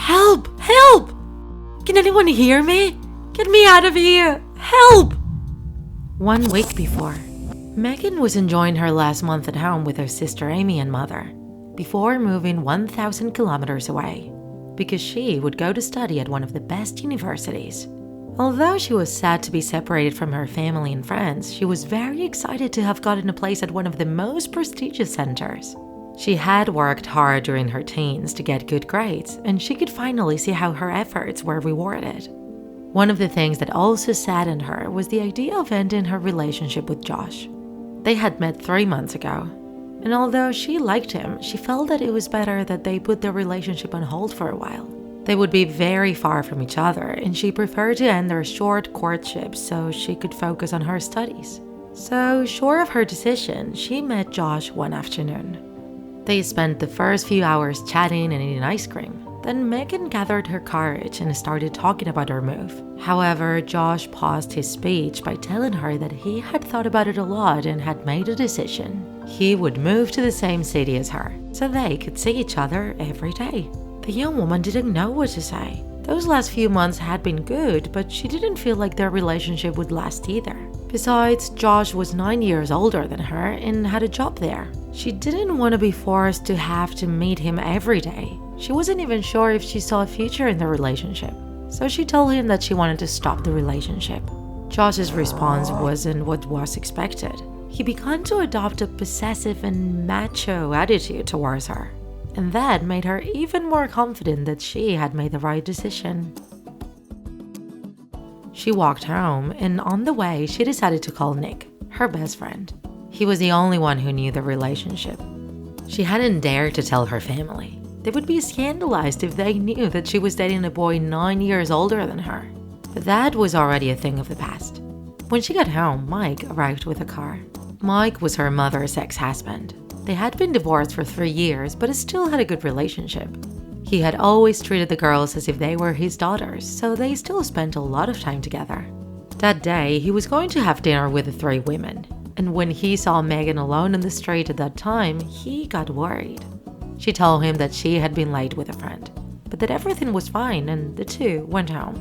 Help! Help! Can anyone hear me? Get me out of here! Help! 1 week before, Megan was enjoying her last month at home with her sister Amy and mother, before moving 1,000 kilometers away, because she would go to study at one of the best universities. Although she was sad to be separated from her family and friends, she was very excited to have gotten a place at one of the most prestigious centers. She had worked hard during her teens to get good grades, and she could finally see how her efforts were rewarded. One of the things that also saddened her was the idea of ending her relationship with Josh. They had met 3 months ago, and although she liked him, she felt that it was better that they put their relationship on hold for a while. They would be very far from each other, and she preferred to end their short courtship so she could focus on her studies. So, sure of her decision, she met Josh one afternoon. They spent the first few hours chatting and eating ice cream. Then Megan gathered her courage and started talking about her move. However, Josh paused his speech by telling her that he had thought about it a lot and had made a decision. He would move to the same city as her, so they could see each other every day. The young woman didn't know what to say. Those last few months had been good, but she didn't feel like their relationship would last either. Besides, Josh was 9 years older than her and had a job there. She didn't want to be forced to have to meet him every day. She wasn't even sure if she saw a future in the relationship. So she told him that she wanted to stop the relationship. Josh's response wasn't what was expected. He began to adopt a possessive and macho attitude towards her. And that made her even more confident that she had made the right decision. She walked home, and on the way, she decided to call Nick, her best friend. He was the only one who knew the relationship. She hadn't dared to tell her family. They would be scandalized if they knew that she was dating a boy 9 years older than her. But that was already a thing of the past. When she got home, Mike arrived with a car. Mike was her mother's ex-husband. They had been divorced for 3 years, but still had a good relationship. He had always treated the girls as if they were his daughters, so they still spent a lot of time together. That day, he was going to have dinner with the 3 women, and when he saw Megan alone on the street at that time, he got worried. She told him that she had been late with a friend, but that everything was fine, and the two went home.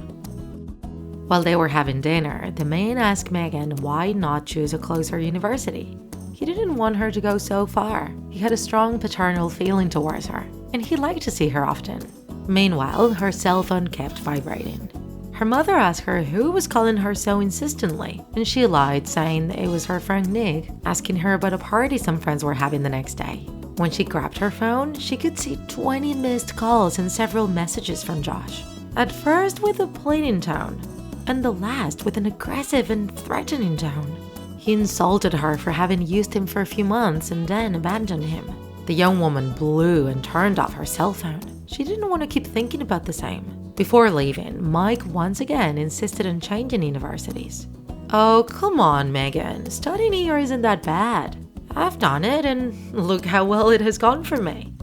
While they were having dinner, the man asked Megan why not choose a closer university. He didn't want her to go so far. He had a strong paternal feeling towards her, and he liked to see her often. Meanwhile, her cell phone kept vibrating. Her mother asked her who was calling her so insistently, and she lied, saying it was her friend Nick, asking her about a party some friends were having the next day. When she grabbed her phone, she could see 20 missed calls and several messages from Josh. At first with a pleading tone, and the last with an aggressive and threatening tone. He insulted her for having used him for a few months and then abandoned him. The young woman blew and turned off her cell phone. She didn't want to keep thinking about the same. Before leaving, Mike once again insisted on changing universities. "Oh, come on, Megan. Studying here isn't that bad. I've done it, and look how well it has gone for me."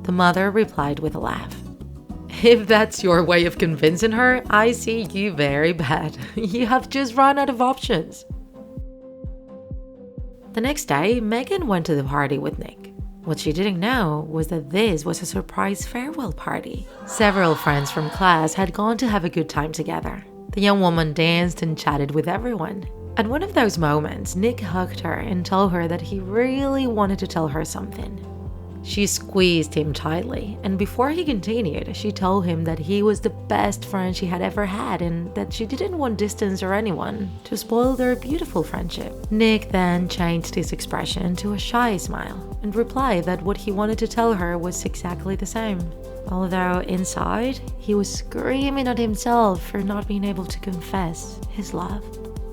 The mother replied with a laugh. "If that's your way of convincing her, I see you very bad. You have just run out of options." The next day, Megan went to the party with Nick. What she didn't know was that this was a surprise farewell party. Several friends from class had gone to have a good time together. The young woman danced and chatted with everyone. At one of those moments, Nick hugged her and told her that he really wanted to tell her something. She squeezed him tightly, and before he continued, she told him that he was the best friend she had ever had and that she didn't want distance or anyone to spoil their beautiful friendship. Nick then changed his expression to a shy smile and replied that what he wanted to tell her was exactly the same. Although inside, he was screaming at himself for not being able to confess his love.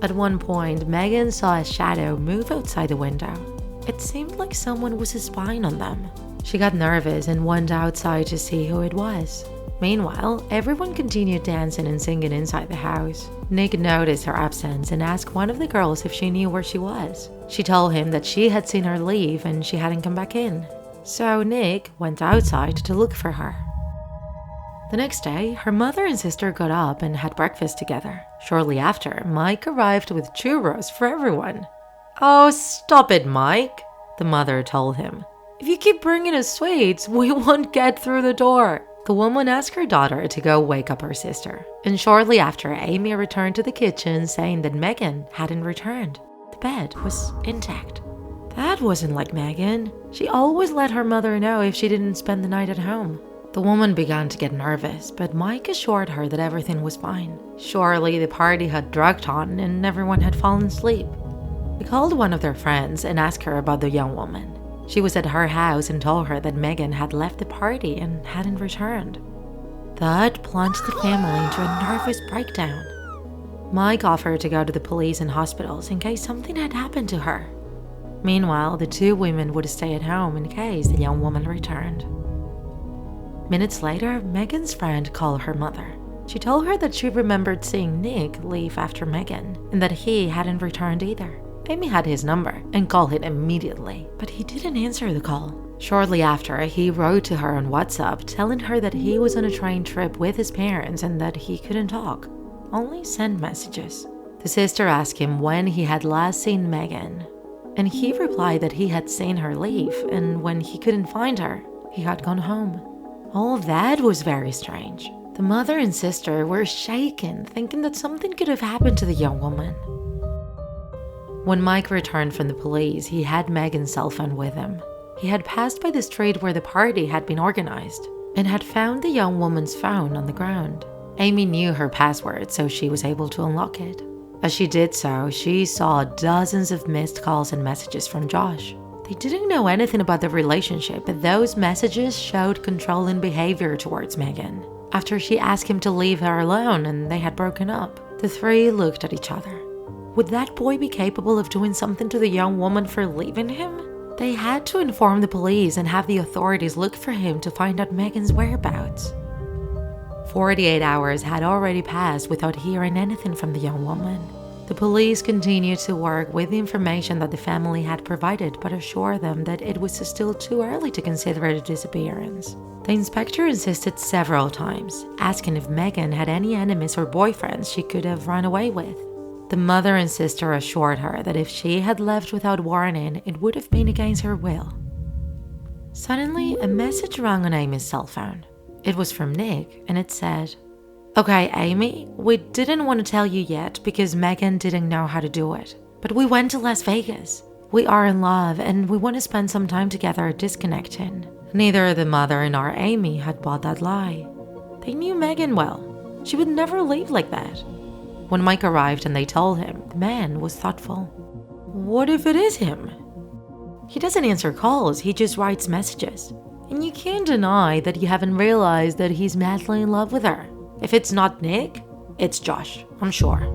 At one point, Megan saw a shadow move outside the window. It seemed like someone was spying on them. She got nervous and went outside to see who it was. Meanwhile, everyone continued dancing and singing inside the house. Nick noticed her absence and asked one of the girls if she knew where she was. She told him that she had seen her leave and she hadn't come back in. So Nick went outside to look for her. The next day, her mother and sister got up and had breakfast together. Shortly after, Mike arrived with churros for everyone. "Oh, stop it, Mike," the mother told him. "If you keep bringing us sweets, we won't get through the door." The woman asked her daughter to go wake up her sister, and shortly after, Amy returned to the kitchen saying that Megan hadn't returned. The bed was intact. That wasn't like Megan. She always let her mother know if she didn't spend the night at home. The woman began to get nervous, but Mike assured her that everything was fine. Surely the party had dragged on and everyone had fallen asleep. They called one of their friends and asked her about the young woman. She was at her house and told her that Megan had left the party and hadn't returned. That plunged the family into a nervous breakdown. Mike offered to go to the police and hospitals in case something had happened to her. Meanwhile, the two women would stay at home in case the young woman returned. Minutes later, Megan's friend called her mother. She told her that she remembered seeing Nick leave after Megan and that he hadn't returned either. Amy had his number and called him immediately, but he didn't answer the call. Shortly after, he wrote to her on WhatsApp telling her that he was on a train trip with his parents and that he couldn't talk, only send messages. The sister asked him when he had last seen Megan, and he replied that he had seen her leave, and when he couldn't find her, he had gone home. All of that was very strange. The mother and sister were shaken, thinking that something could have happened to the young woman. When Mike returned from the police, he had Megan's cell phone with him. He had passed by the street where the party had been organized and had found the young woman's phone on the ground. Amy knew her password, so she was able to unlock it. As she did so, she saw dozens of missed calls and messages from Josh. They didn't know anything about the relationship, but those messages showed controlling behavior towards Megan. After she asked him to leave her alone and they had broken up, the three looked at each other. Would that boy be capable of doing something to the young woman for leaving him? They had to inform the police and have the authorities look for him to find out Megan's whereabouts. 48 hours had already passed without hearing anything from the young woman. The police continued to work with the information that the family had provided, but assured them that it was still too early to consider it a disappearance. The inspector insisted several times, asking if Megan had any enemies or boyfriends she could have run away with. The mother and sister assured her that if she had left without warning, it would have been against her will. Suddenly, a message rang on Amy's cell phone. It was from Nick, and it said, "Okay, Amy, we didn't want to tell you yet because Megan didn't know how to do it. But we went to Las Vegas. We are in love and we want to spend some time together disconnecting." Neither the mother nor Amy had bought that lie. They knew Megan well. She would never leave like that. When Mike arrived and they told him, the man was thoughtful. What if it is him? He doesn't answer calls, he just writes messages. And you can't deny that you haven't realized that he's madly in love with her. If it's not Nick, it's Josh, I'm sure.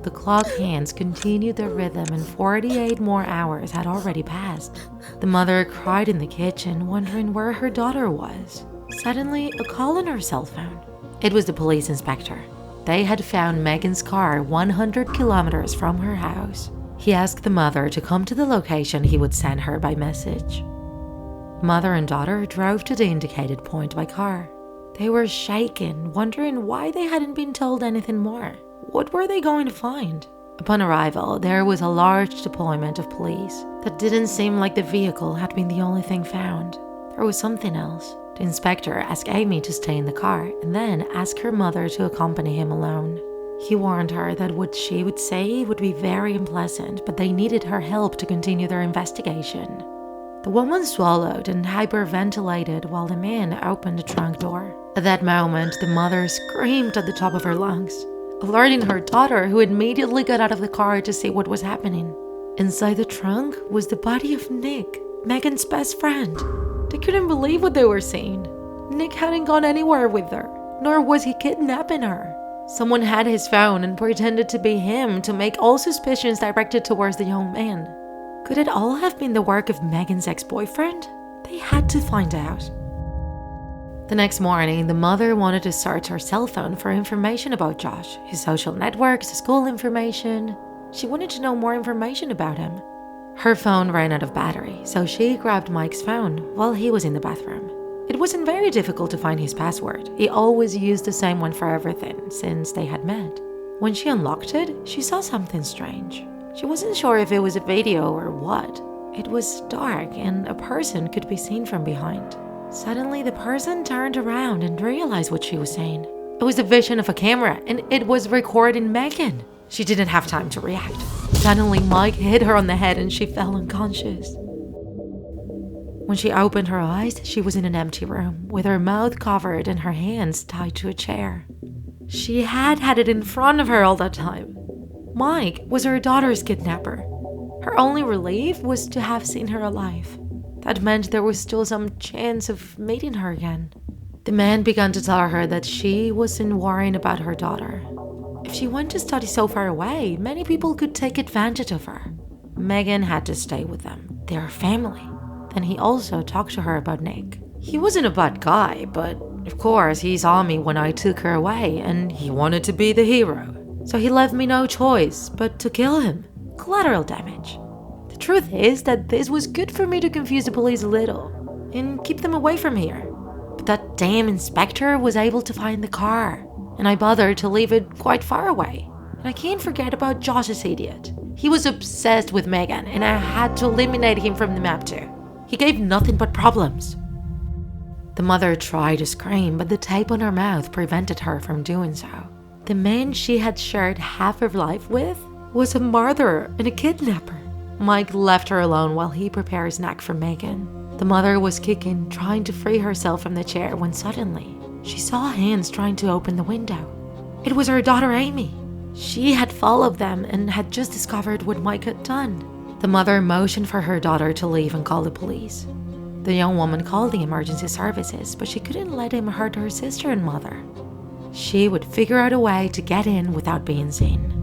The clock hands continued their rhythm and 48 more hours had already passed. The mother cried in the kitchen, wondering where her daughter was. Suddenly, a call on her cell phone. It was the police inspector. They had found Megan's car 100 kilometers from her house. He asked the mother to come to the location he would send her by message. Mother and daughter drove to the indicated point by car. They were shaken, wondering why they hadn't been told anything more. What were they going to find? Upon arrival, there was a large deployment of police. That didn't seem like the vehicle had been the only thing found. There was something else. The inspector asked Amy to stay in the car and then asked her mother to accompany him alone. He warned her that what she would say would be very unpleasant, but they needed her help to continue their investigation. The woman swallowed and hyperventilated while the man opened the trunk door. At that moment, the mother screamed at the top of her lungs, alerting her daughter, who immediately got out of the car to see what was happening. Inside the trunk was the body of Nick, Megan's best friend. They couldn't believe what they were seeing. Nick hadn't gone anywhere with her, nor was he kidnapping her. Someone had his phone and pretended to be him to make all suspicions directed towards the young man. Could it all have been the work of Megan's ex-boyfriend? They had to find out. The next morning, the mother wanted to search her cell phone for information about Josh, his social networks, school information. She wanted to know more information about him. Her phone ran out of battery, so she grabbed Mike's phone while he was in the bathroom. It wasn't very difficult to find his password. He always used the same one for everything since they had met. When she unlocked it, she saw something strange. She wasn't sure if it was a video or what. It was dark and a person could be seen from behind. Suddenly, the person turned around and realized what she was saying. It was a vision of a camera, and it was recording Megan. She didn't have time to react. Suddenly, Mike hit her on the head and she fell unconscious. When she opened her eyes, she was in an empty room with her mouth covered and her hands tied to a chair. She had it in front of her all that time. Mike was her daughter's kidnapper. Her only relief was to have seen her alive. That meant there was still some chance of meeting her again. The man began to tell her that she wasn't worrying about her daughter. If she went to study so far away, many people could take advantage of her. Megan had to stay with them. They were family. Then he also talked to her about Nick. He wasn't a bad guy, but of course he saw me when I took her away and he wanted to be the hero. So he left me no choice but to kill him. Collateral damage. The truth is that this was good for me to confuse the police a little and keep them away from here. But that damn inspector was able to find the car, and I bothered to leave it quite far away. And I can't forget about Josh's idiot. He was obsessed with Megan and I had to eliminate him from the map too. He gave nothing but problems. The mother tried to scream, but the tape on her mouth prevented her from doing so. The man she had shared half her life with was a murderer and a kidnapper. Mike left her alone while he prepared a snack for Megan. The mother was kicking, trying to free herself from the chair when suddenly she saw hands trying to open the window. It was her daughter Amy. She had followed them and had just discovered what Mike had done. The mother motioned for her daughter to leave and call the police. The young woman called the emergency services, but she couldn't let him hurt her sister and mother. She would figure out a way to get in without being seen.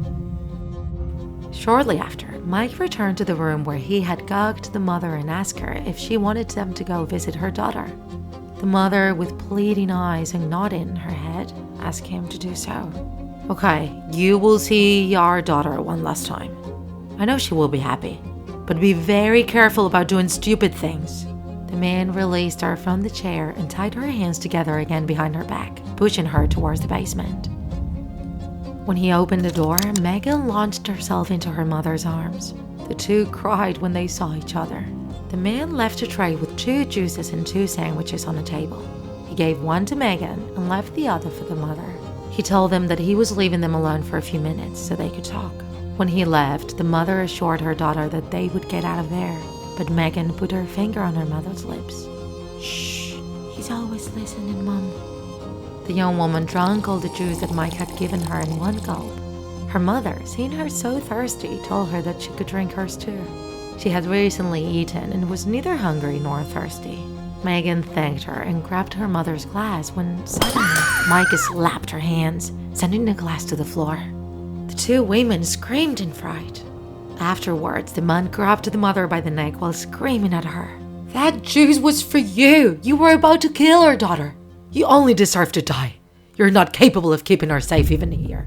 Shortly after, Mike returned to the room where he had gagged the mother and asked her if she wanted them to go visit her daughter. The mother, with pleading eyes and nodding her head, asked him to do so. Okay, you will see your daughter one last time. I know she will be happy, but be very careful about doing stupid things. The man released her from the chair and tied her hands together again behind her back, pushing her towards the basement. When he opened the door, Megan launched herself into her mother's arms. The two cried when they saw each other. The man left a tray with 2 juices and 2 sandwiches on a table. He gave one to Megan and left the other for the mother. He told them that he was leaving them alone for a few minutes so they could talk. When he left, the mother assured her daughter that they would get out of there, but Megan put her finger on her mother's lips. Shh, he's always listening, Mum. The young woman drank all the juice that Mike had given her in one gulp. Her mother, seeing her so thirsty, told her that she could drink hers too. She had recently eaten and was neither hungry nor thirsty. Megan thanked her and grabbed her mother's glass when suddenly Mike slapped her hands, sending the glass to the floor. The 2 women screamed in fright. Afterwards, the man grabbed the mother by the neck while screaming at her. That juice was for you! You were about to kill our daughter! You only deserve to die. You're not capable of keeping her safe even here.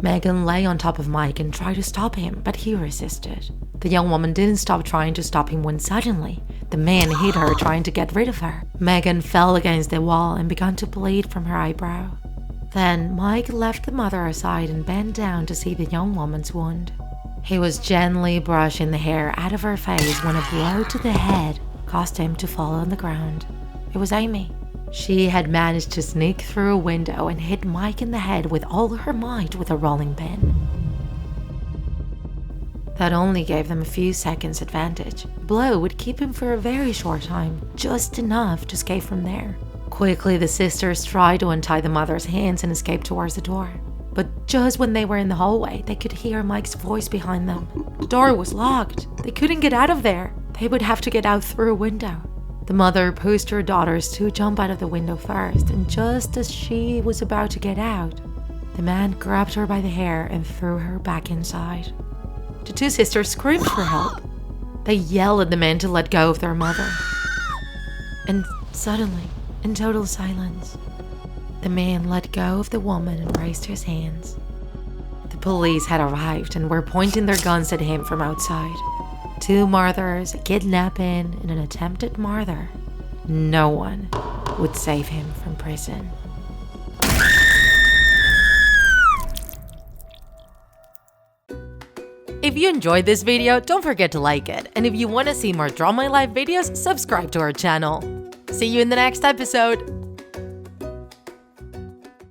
Megan lay on top of Mike and tried to stop him, but he resisted. The young woman didn't stop trying to stop him when suddenly, the man hit her trying to get rid of her. Megan fell against the wall and began to bleed from her eyebrow. Then Mike left the mother aside and bent down to see the young woman's wound. He was gently brushing the hair out of her face when a blow to the head caused him to fall on the ground. It was Amy. She had managed to sneak through a window and hit Mike in the head with all her might with a rolling pin. That only gave them a few seconds advantage. The blow would keep him for a very short time, just enough to escape from there. Quickly, the sisters tried to untie the mother's hands and escape towards the door. But just when they were in the hallway, they could hear Mike's voice behind them. The door was locked. They couldn't get out of there. They would have to get out through a window. The mother pushed her daughters to jump out of the window first, and just as she was about to get out, the man grabbed her by the hair and threw her back inside. The 2 sisters screamed for help. They yelled at the man to let go of their mother. And suddenly, in total silence, the man let go of the woman and raised his hands. The police had arrived and were pointing their guns at him from outside. 2 murders, a kidnapping, and an attempted murder. No one would save him from prison. If you enjoyed this video, don't forget to like it. And if you want to see more Draw My Life videos, subscribe to our channel. See you in the next episode.